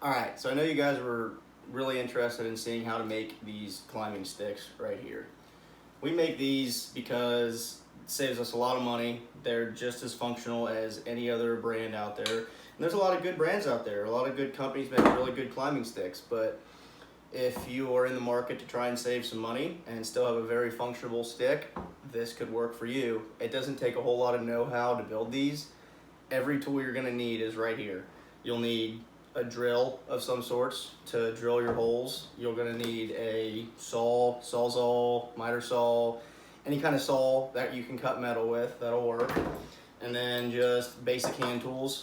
Alright, so I know you guys were really interested in seeing how to make these climbing sticks right here. We make these because it saves us a lot of money. They're just as functional as any other brand out there. And there's a lot of good brands out there. A lot of good companies make really good climbing sticks, but if you are in the market to try and save some money and still have a very functional stick, this could work for you. It doesn't take a whole lot of know-how to build these. Every tool you're gonna need is right here. You'll need a drill of some sorts to drill your holes. You're gonna need a saw, sawzall, miter saw, any kind of saw that you can cut metal with, that'll work. And then just basic hand tools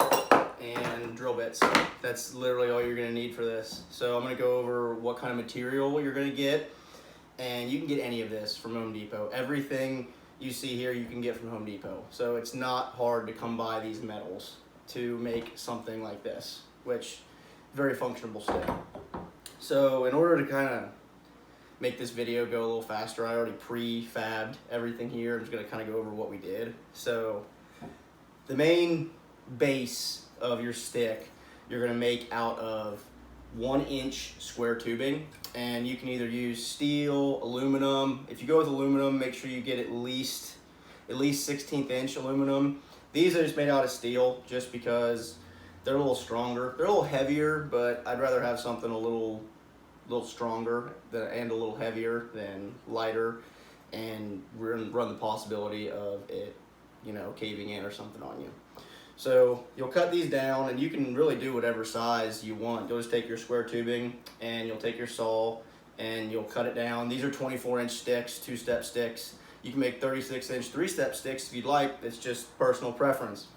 and drill bits. That's literally all you're gonna need for this. So I'm gonna go over what kind of material you're gonna get, and you can get any of this from Home Depot. Everything you see here you can get from Home Depot. So it's not hard to come by these metals to make something like this, which very functional stick. So in order to kind of make this video go a little faster, I already pre-fabbed everything here. I'm just gonna kind of go over what we did. So the main base of your stick you're gonna make out of 1-inch square tubing, and you can either use steel, aluminum. If you go with aluminum, make sure you get at least 16th inch aluminum. These are just made out of steel just because they're a little stronger. They're a little heavier, but I'd rather have something a little stronger and a little heavier than lighter and run the possibility of it, caving in or something on you. So you'll cut these down, and you can really do whatever size you want. You'll just take your square tubing and you'll take your saw and you'll cut it down. These are 24-inch sticks, 2-step sticks. You can make 36-inch 3-step sticks if you'd like. It's just personal preference.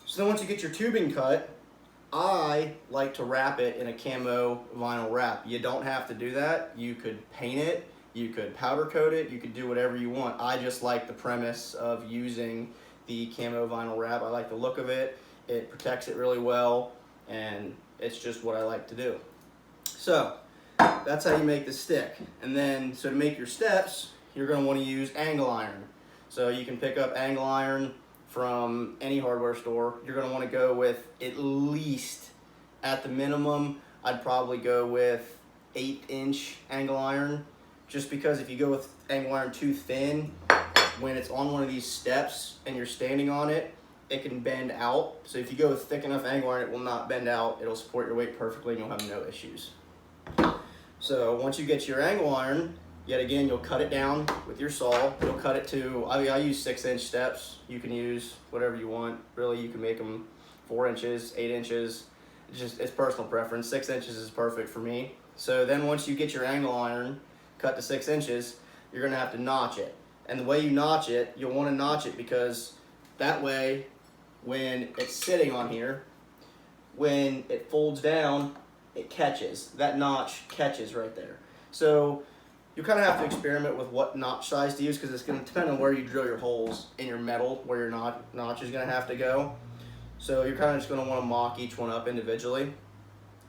So then once you get your tubing cut, I like to wrap it in a camo vinyl wrap. You don't have to do that. You could paint it, you could powder coat it, you could do whatever you want. I just like the premise of using the camo vinyl wrap. I like the look of it. It protects it really well, and it's just what I like to do. So that's how you make the stick. And then, so to make your steps, you're gonna wanna use angle iron. So you can pick up angle iron from any hardware store. You're gonna wanna go with at least, at the minimum, I'd probably go with 8-inch angle iron, just because if you go with angle iron too thin, when it's on one of these steps and you're standing on it, it can bend out. So if you go with thick enough angle iron, it will not bend out. It'll support your weight perfectly and you'll have no issues. So once you get your angle iron, yet again, you'll cut it down with your saw. You'll cut it to, I use 6-inch steps. You can use whatever you want. Really, you can make them 4 inches, 8 inches. It's personal preference. 6 inches is perfect for me. So then once you get your angle iron cut to 6 inches, you're gonna have to notch it. And the way you notch it, you'll wanna notch it because that way, when it's sitting on here, when it folds down, it catches. That notch catches right there. So you kind of have to experiment with what notch size to use because it's going to depend on where you drill your holes in your metal, where your notch is going to have to go. So you're kind of just going to want to mock each one up individually.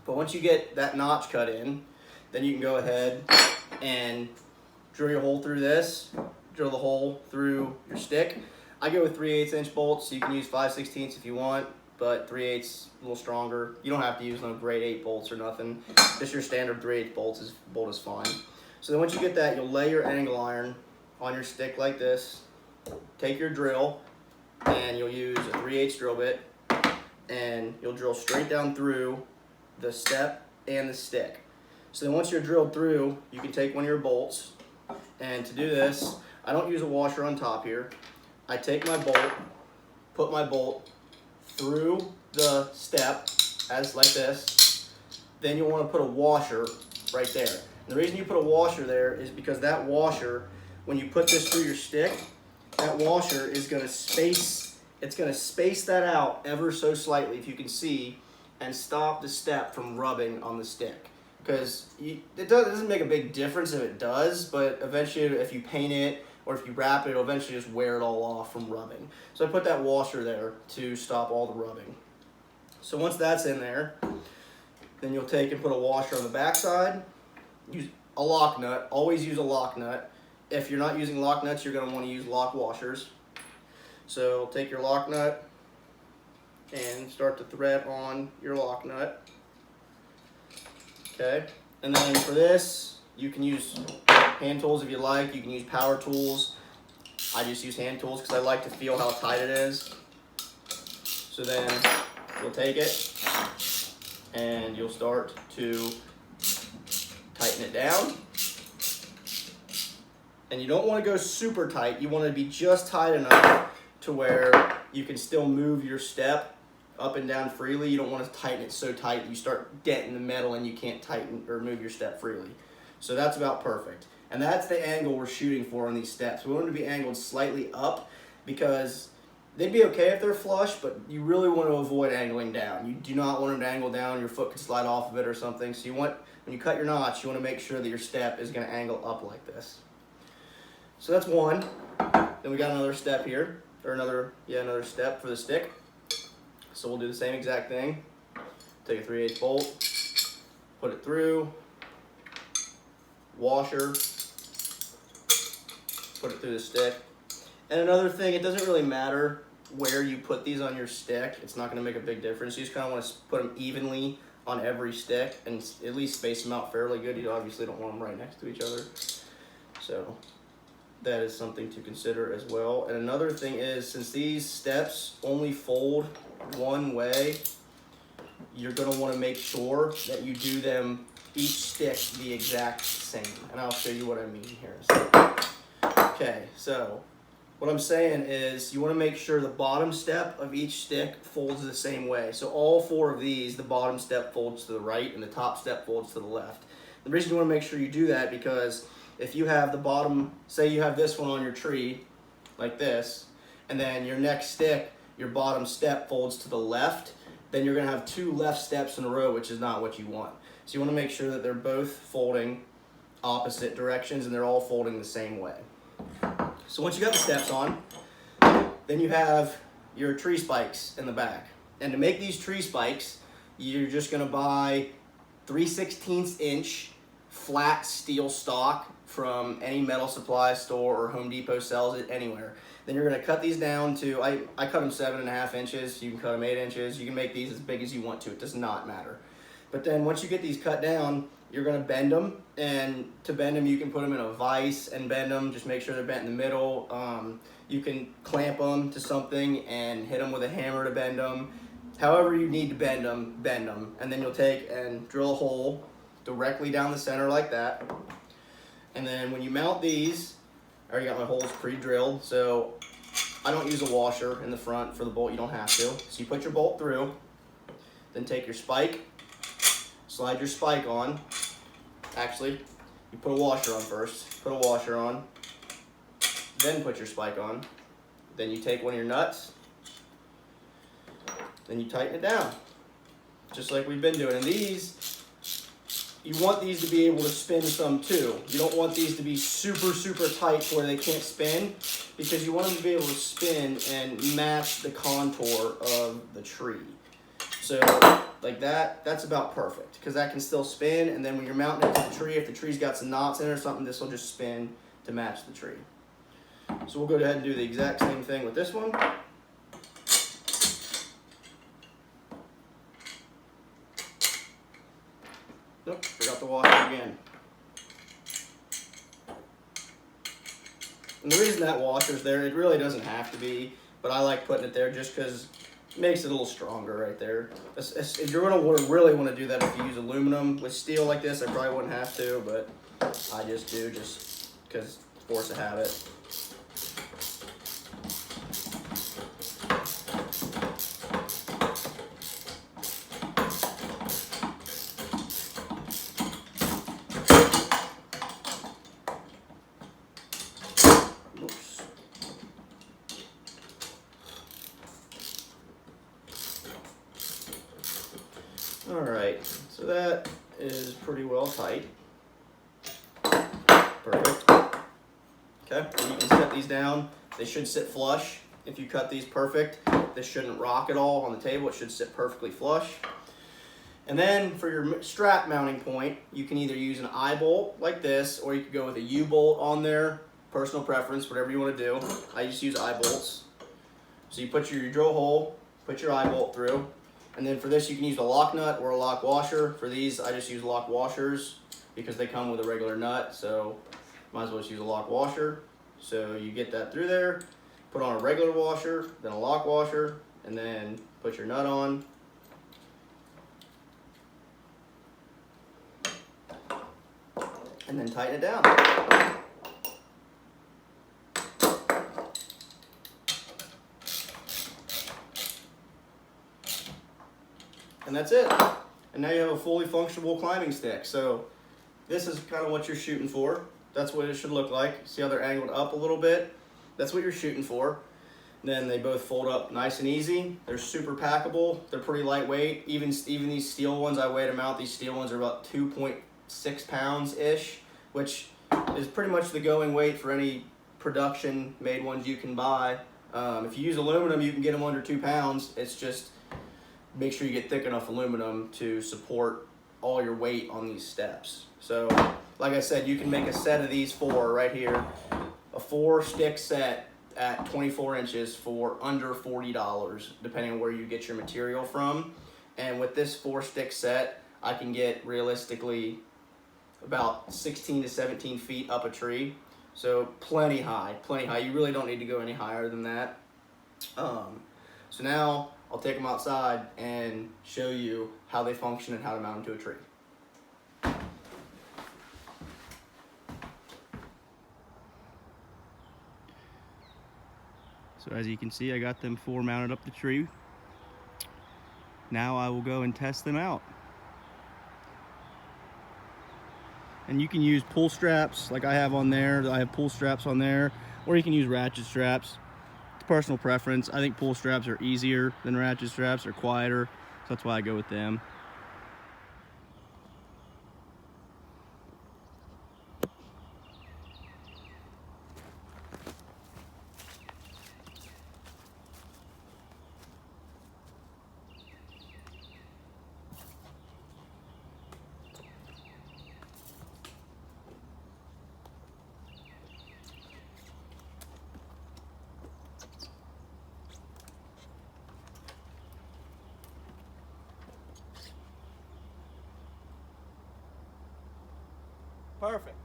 But once you get that notch cut in, then you can go ahead and drill your hole through this, drill the hole through your stick. I go with 3/8-inch bolts. You can use 5/16 if you want, but 3/8 a little stronger. You don't have to use no grade 8 bolts or nothing. Just your standard 3/8 bolt is fine. So then once you get that, you'll lay your angle iron on your stick like this. Take your drill, and you'll use a 3/8 drill bit, and you'll drill straight down through the step and the stick. So then once you're drilled through, you can take one of your bolts, and to do this, I don't use a washer on top here. I take my bolt, put my bolt through the step, as like this. Then you'll want to put a washer right there. And the reason you put a washer there is because that washer, when you put this through your stick, that washer is going to space that out ever so slightly, if you can see, and stop the step from rubbing on the stick. Because it doesn't make a big difference if it does, but eventually if you paint it or if you wrap it, it'll eventually just wear it all off from rubbing. So I put that washer there to stop all the rubbing. So once that's in there, then you'll take and put a washer on the back side. Use a lock nut. Always use a lock nut. If you're not using lock nuts, you're going to want to use lock washers. So take your lock nut and start to thread on your lock nut. Okay, and then for this, you can use hand tools if you like. You can use power tools. I just use hand tools because I like to feel how tight it is. So then you'll take it and you'll start to tighten it down. And you don't want to go super tight. You want to be just tight enough to where you can still move your step up and down freely. You don't want to tighten it so tight you start denting the metal and you can't tighten or move your step freely. So that's about perfect. And that's the angle we're shooting for on these steps. We want them to be angled slightly up because they'd be okay if they're flush, but you really want to avoid angling down. You do not want them to angle down. Your foot could slide off of it or something. So you want, when you cut your notch, you want to make sure that your step is going to angle up like this. So that's one. Then we got another step here, or another step for the stick. So we'll do the same exact thing. Take a 3/8 bolt, put it through, washer, put it through the stick. And another thing, it doesn't really matter where you put these on your stick. It's not going to make a big difference. You just kind of want to put them evenly on every stick and at least space them out fairly good. You obviously don't want them right next to each other. So that is something to consider as well. And another thing is, since these steps only fold one way, you're going to want to make sure that you do them each stick the exact same. And I'll show you what I mean here in a second. Okay, so what I'm saying is you want to make sure the bottom step of each stick folds the same way. So all four of these, the bottom step folds to the right and the top step folds to the left. The reason you want to make sure you do that because if you have the bottom, say you have this one on your tree like this, and then your next stick, your bottom step folds to the left, then you're going to have two left steps in a row, which is not what you want. So you want to make sure that they're both folding opposite directions and they're all folding the same way. So once you got the steps on, then you have your tree spikes in the back. And to make these tree spikes, you're just going to buy 3/16 inch flat steel stock from any metal supply store, or Home Depot sells it anywhere. Then you're going to cut these down to, I cut them 7.5 inches. You can cut them 8 inches. You can make these as big as you want to. It does not matter. But then once you get these cut down, you're going to bend them. And to bend them, you can put them in a vise and bend them. Just make sure they're bent in the middle. You can clamp them to something and hit them with a hammer to bend them. However you need to bend them, bend them. And then you'll take and drill a hole directly down the center like that. And then when you mount these, I already got my holes pre-drilled, so I don't use a washer in the front for the bolt. You don't have to. So you put your bolt through, then take your spike, slide your spike on. Actually, you put a washer on first. Put a washer on, then put your spike on. Then you take one of your nuts, then you tighten it down, just like we've been doing. And these, you want these to be able to spin some too. You don't want these to be super, super tight to where they can't spin, because you want them to be able to spin and match the contour of the tree. So like that, that's about perfect, because that can still spin, and then when you're mounting it to the tree, if the tree's got some knots in it or something, this will just spin to match the tree. So we'll go ahead and do the exact same thing with this one. Nope, forgot the washer again. And the reason that washer's there, it really doesn't have to be, but I like putting it there just because it makes it a little stronger right there. If you're going to really want to do that, if you use aluminum with steel like this, I probably wouldn't have to, but I just do, just because force of habit. Alright, so that is pretty well tight. Perfect. Okay, and you can set these down. They should sit flush. If you cut these perfect, this shouldn't rock at all on the table. It should sit perfectly flush. And then for your strap mounting point, you can either use an eye bolt like this, or you could go with a U-bolt on there. Personal preference, whatever you want to do. I just use eye bolts. So you put your drill hole, put your eye bolt through, And then for this, you can use a lock nut or a lock washer. For these, I just use lock washers because they come with a regular nut, so might as well just use a lock washer. So you get that through there, put on a regular washer, then a lock washer, and then put your nut on. And then tighten it down. And that's it. And now you have a fully functional climbing stick. So this is kind of what you're shooting for. That's what it should look like. See how they're angled up a little bit? That's what you're shooting for. Then they both fold up nice and easy. They're super packable. They're pretty lightweight. Even these steel ones, I weighed them out. These steel ones are about 2.6 pounds-ish, which is pretty much the going weight for any production made ones you can buy. If you use aluminum, you can get them under 2 pounds. It's just make sure you get thick enough aluminum to support all your weight on these steps. So like I said, you can make a set of these 4 right here, a 4-stick set at 24 inches for under $40, depending on where you get your material from. And with this 4-stick set, I can get realistically about 16 to 17 feet up a tree. So plenty high, plenty high. You really don't need to go any higher than that. So now I'll take them outside and show you how they function and how to mount them to a tree. So as you can see, I got them 4 mounted up the tree. Now I will go and test them out. And you can use pull straps like I have on there. I have pull straps on there, or you can use ratchet straps. It's personal preference. I think pull straps are easier than ratchet straps. They're quieter, so that's why I go with them. Perfect.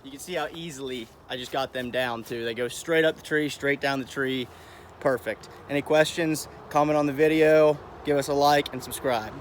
You can see how easily I just got them down too. They go straight up the tree, straight down the tree. Perfect. Any questions? Comment on the video, give us a like, and subscribe.